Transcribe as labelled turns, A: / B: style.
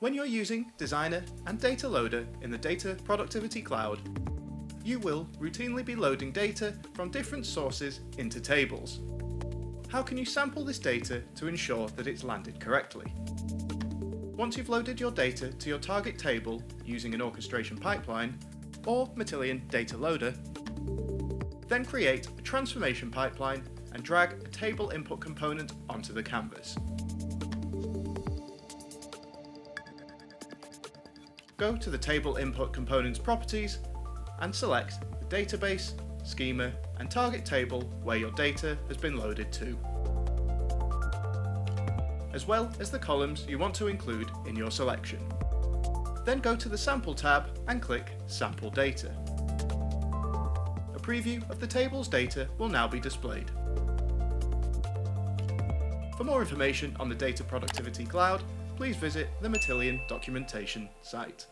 A: When you're using Designer and Data Loader in the Data Productivity Cloud, you will routinely be loading data from different sources into tables. How can you sample this data to ensure that it's landed correctly? Once you've loaded your data to your target table using an orchestration pipeline or Matillion Data Loader, then create a transformation pipeline and drag a table input component onto the canvas. Go to the Table Input Components properties and select the database, schema, and target table where your data has been loaded to, as well as the columns you want to include in your selection. Then go to the Sample tab and click Sample Data. A preview of the table's data will now be displayed. For more information on the Data Productivity Cloud, please visit the Matillion documentation site.